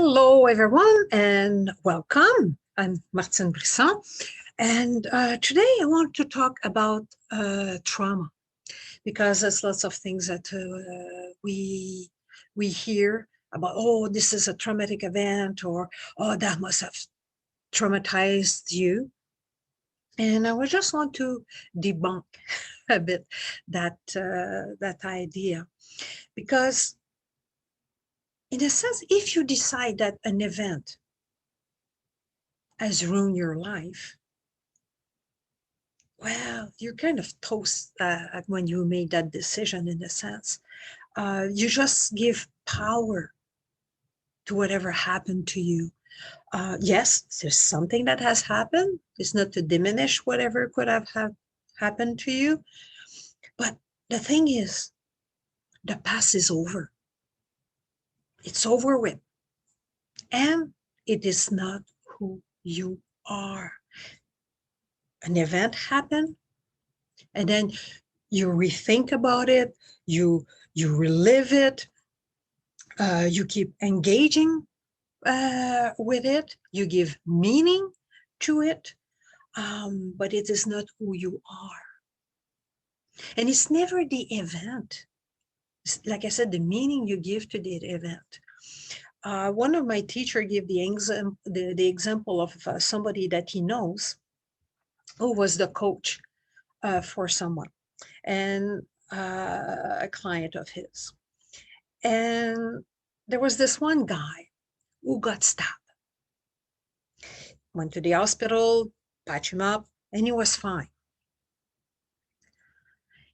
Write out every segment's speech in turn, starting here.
Hello, everyone, and welcome. I'm Martine Brisson, and today I want to talk about trauma because there's lots of things that we hear about. Oh, this is a traumatic event, or oh, that must have traumatized you. And I would just want to debunk a bit that idea, because in a sense, if you decide that an event has ruined your life, well, you're kind of toast when you made that decision, in a sense. You just give power to whatever happened to you. Yes, there's something that has happened. It's not to diminish whatever could have happened to you. But the thing is, the past is over. It's over with. And it is not who you are. An event happened, and then you rethink about it, you relive it, you keep engaging with it, you give meaning to it, but it is not who you are. And it's never the event. Like I said, the meaning you give to the event. One of my teachers gave the example of somebody that he knows who was the coach for someone, and a client of his. And there was this one guy who got stabbed. Went to the hospital, patched him up, and he was fine.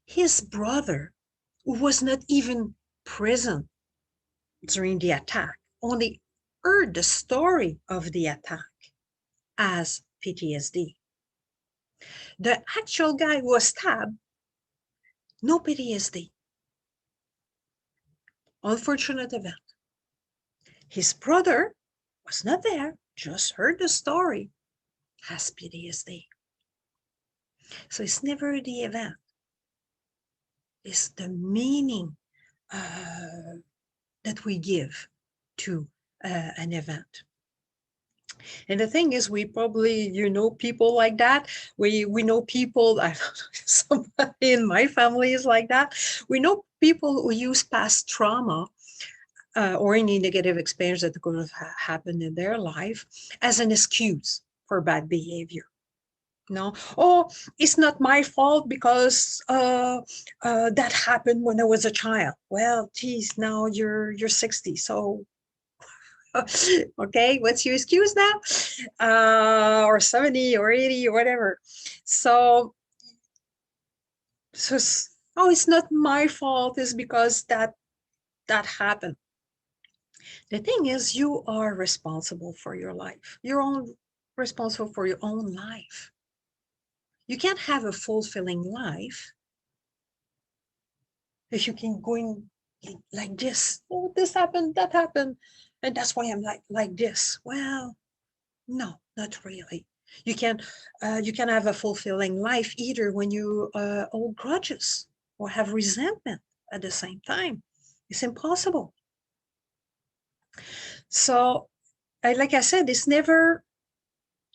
His brother, who was not even present during the attack, only heard the story of the attack, as PTSD. The actual guy who was stabbed, no PTSD. Unfortunate event. His brother was not there, just heard the story, has PTSD. So it's never the event. It's the meaning that we give to an event. And the thing is, we probably, people like that. We know people, I don't know, somebody in my family is like that. We know people who use past trauma or any negative experience that could have happened in their life as an excuse for bad behavior. No, oh, it's not my fault because that happened when I was a child. Well, geez, now you're 60, so okay, what's your excuse now? Or 70 or 80 or whatever. So oh, it's not my fault. It's because that happened. The thing is, you are responsible for your life. You're responsible for your own life. You can't have a fulfilling life if you can going like this. Oh, this happened, that happened, and that's why I'm like this. Well, no, not really. You can have a fulfilling life either when you hold grudges or have resentment at the same time. It's impossible. So, like I said, it's never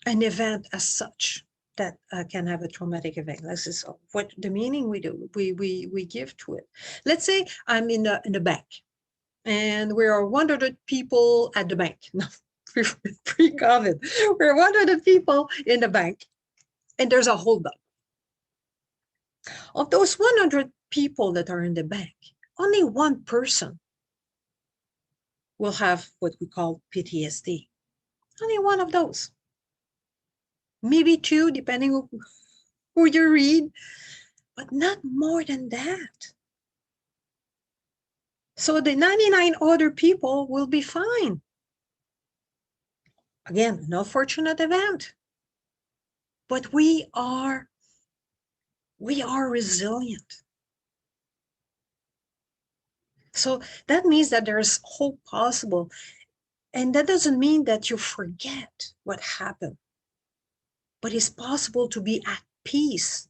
an event as such that can have a traumatic event. This is what the meaning we give to it. Let's say I'm in the bank, and we are 100 people at the bank. No, pre-COVID, we're 100 people in the bank, and there's a holdup. Of those 100 people that are in the bank, only one person will have what we call PTSD. Only one of those. Maybe two, depending on who you read, but not more than that. So the 99 other people will be fine. Again, an unfortunate event. But we are resilient. So that means that there's hope possible. And that doesn't mean that you forget what happened. But it's possible to be at peace.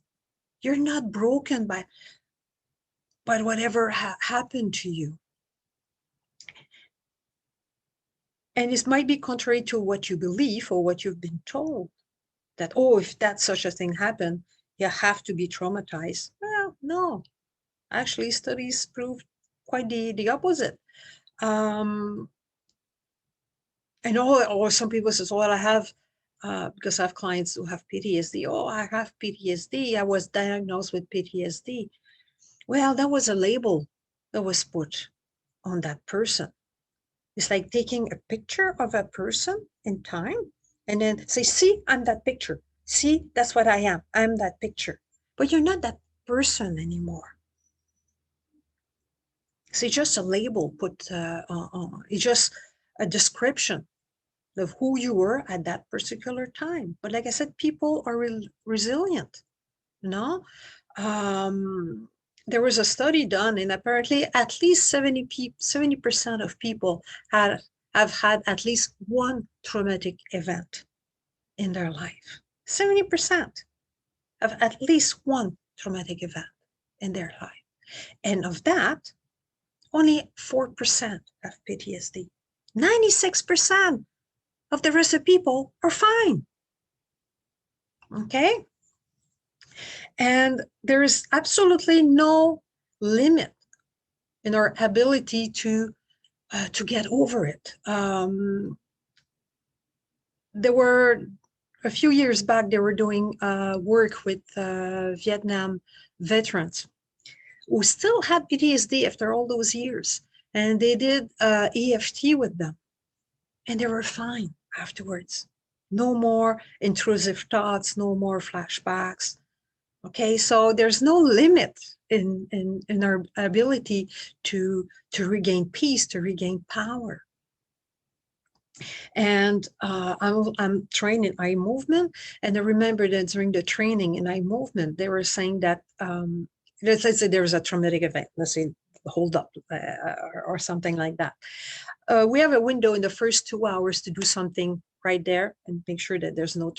You're not broken by whatever happened to you. And it might be contrary to what you believe or what you've been told, that, oh, if that such a thing happened, you have to be traumatized. Well, no, actually studies prove quite the opposite. Um, and or some people say, well, I have, because I have clients who have PTSD. Oh, I have PTSD. I was diagnosed with PTSD. Well, that was a label that was put on that person. It's like taking a picture of a person in time and then say, see, I'm that picture. See, that's what I am. I'm that picture. But you're not that person anymore. So it's just a label put, it's just a description of who you were at that particular time. But like I said, people are resilient, you know? Um, there was a study done, and apparently at least 70% of people have had at least one traumatic event in their life. 70% have at least one traumatic event in their life. And of that, only 4% have PTSD. 96% of the rest of people are fine. Okay? And there is absolutely no limit in our ability to get over it. There were a few years back, they were doing work with Vietnam veterans who still had PTSD after all those years. And they did EFT with them, and they were fine afterwards. No more intrusive thoughts, no more flashbacks. Okay, so there's no limit in our ability to regain peace, to regain power. And I'm trained in eye movement, and I remember that during the training in eye movement, they were saying that let's say there was a traumatic event, let's say hold up or something like that. We have a window in the first 2 hours to do something right there and make sure that there's no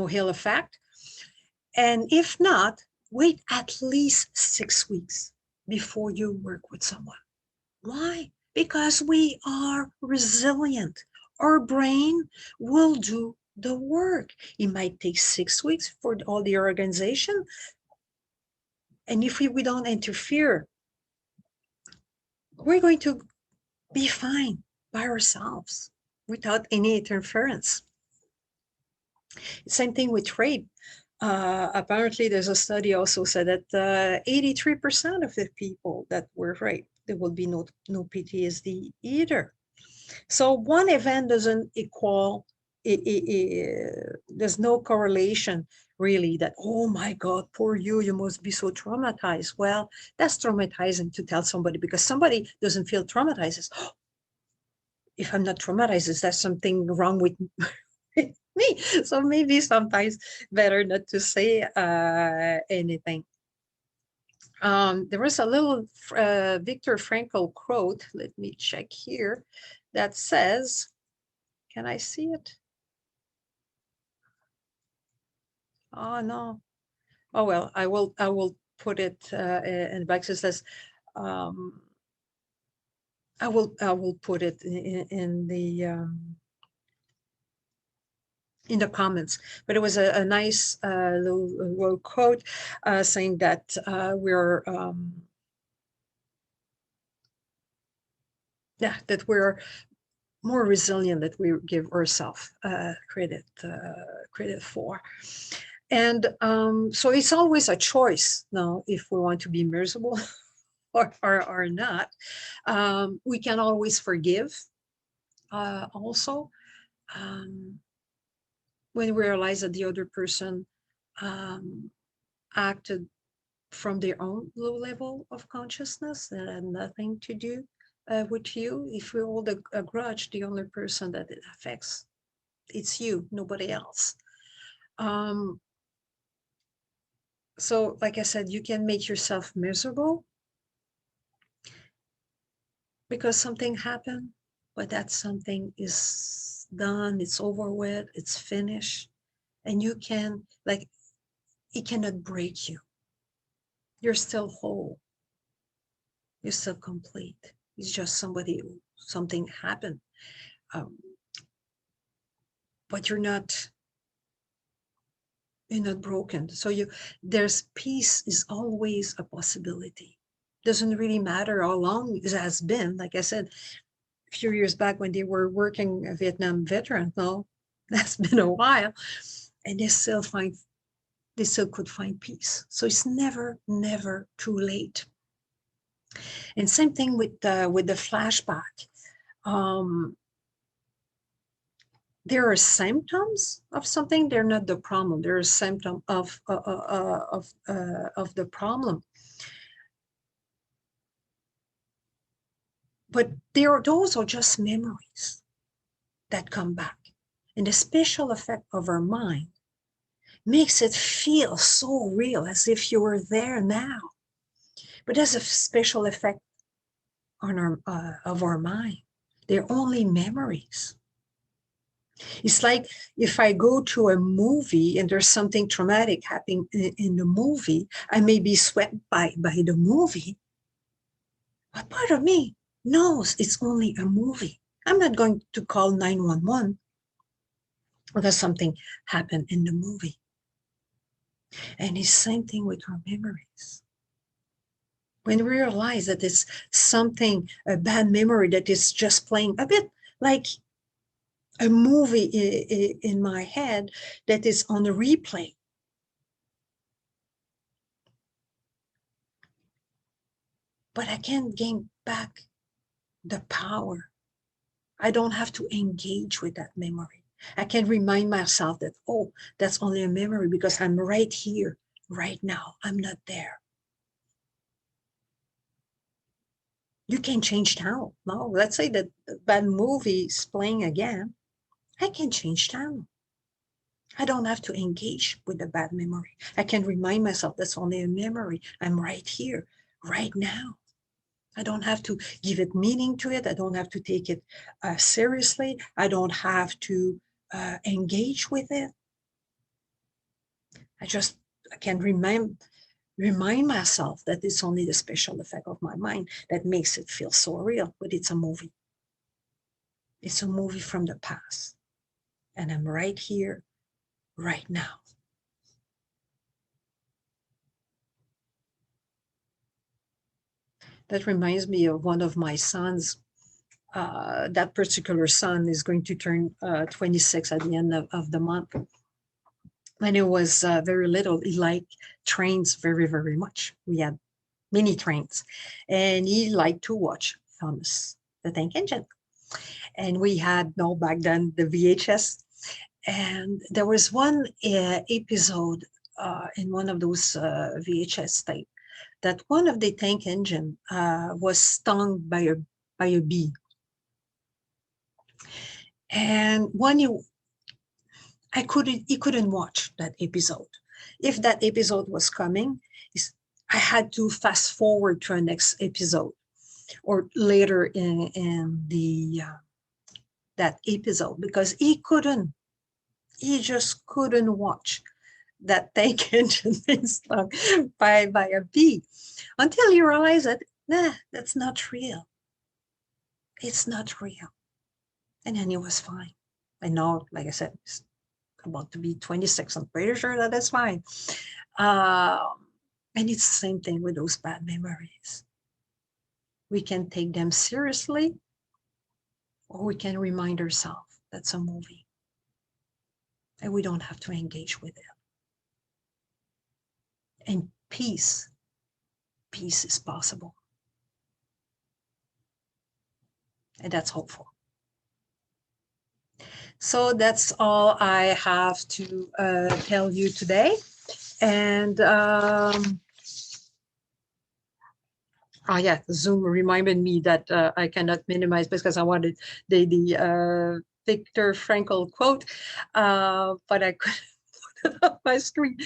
ill effect. And if not, wait at least 6 weeks before you work with someone. Why? Because we are resilient. Our brain will do the work. It might take 6 weeks for all the organization. And if we don't interfere, we're going to be fine by ourselves without any interference. Same thing with rape. Apparently, there's a study also said that 83% of the people that were raped, there will be no PTSD either. So one event doesn't equal, there's no correlation really that, oh my God, poor you must be so traumatized. Well, that's traumatizing to tell somebody, because somebody doesn't feel traumatized. Oh, if I'm not traumatized, is there something wrong with me? So maybe sometimes better not to say anything. There was a little Viktor Frankl quote, let me check here, that says, can I see it? Oh, no. Oh, well, I will put it in the back. It says, I will put it in the comments, but it was a nice little quote saying that we're we're more resilient than we give ourselves credit for. And so it's always a choice now if we want to be miserable or not. We can always forgive also. When we realize that the other person acted from their own low level of consciousness that had nothing to do with you. If we hold a grudge, the only person that it affects, it's you, nobody else. So like I said, you can make yourself miserable because something happened, but that something is done, it's over with, it's finished, and you can, like, it cannot break you. You're still whole. You're still complete. It's just something happened. Um, but you're not broken. So there's peace is always a possibility. Doesn't really matter how long it has been. Like I said, a few years back when they were working a Vietnam veteran, no, that's been a while, and they still could find peace. So it's never, never too late. And same thing with the flashback. Um, there are symptoms of something. They're not the problem. They're a symptom of the problem. But those are just memories that come back. And the special effect of our mind makes it feel so real, as if you were there now. But there's a special effect on of our mind. They're only memories. It's like if I go to a movie and there's something traumatic happening in the movie, I may be swept by the movie. But part of me knows it's only a movie. I'm not going to call 911 because something happened in the movie. And it's the same thing with our memories. When we realize that it's something, a bad memory that is just playing a bit like a movie in my head that is on a replay. But I can't gain back the power. I don't have to engage with that memory. I can remind myself that, oh, that's only a memory because I'm right here, right now. I'm not there. You can change town. No, let's say that bad movie is playing again. I can change town. I don't have to engage with the bad memory. I can remind myself that's only a memory. I'm right here, right now. I don't have to give it meaning to it. I don't have to take it seriously. I don't have to engage with it. I can remind myself that it's only the special effect of my mind that makes it feel so real, but it's a movie. It's a movie from the past. And I'm right here, right now. That reminds me of one of my sons. That particular son is going to turn 26 at the end of the month. When he was very little, he liked trains very, very much. We had mini trains. And he liked to watch Thomas the Tank Engine. And we had, no, back then, the VHS. And there was one episode in one of those VHS tape that one of the tank engine was stung by a bee. And he couldn't watch that episode. If that episode was coming, I had to fast forward to a next episode or later in the that episode, because he just couldn't watch that tank engine being stung by a bee until he realized that, nah, that's not real. It's not real. And then he was fine. I know, like I said, it's about to be 26. I'm pretty sure that is fine. And it's the same thing with those bad memories. We can take them seriously, or we can remind ourselves that's a movie. And we don't have to engage with it. And peace is possible. And that's hopeful. So that's all I have to tell you today. And oh yeah, Zoom reminded me that I cannot minimize because I wanted the Viktor Frankl quote, but I couldn't put it on my screen.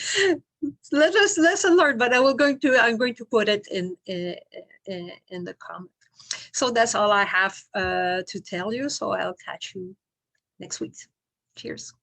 Lesson learned, but I'm going to put it in the comment. So that's all I have to tell you. So I'll catch you next week. Cheers.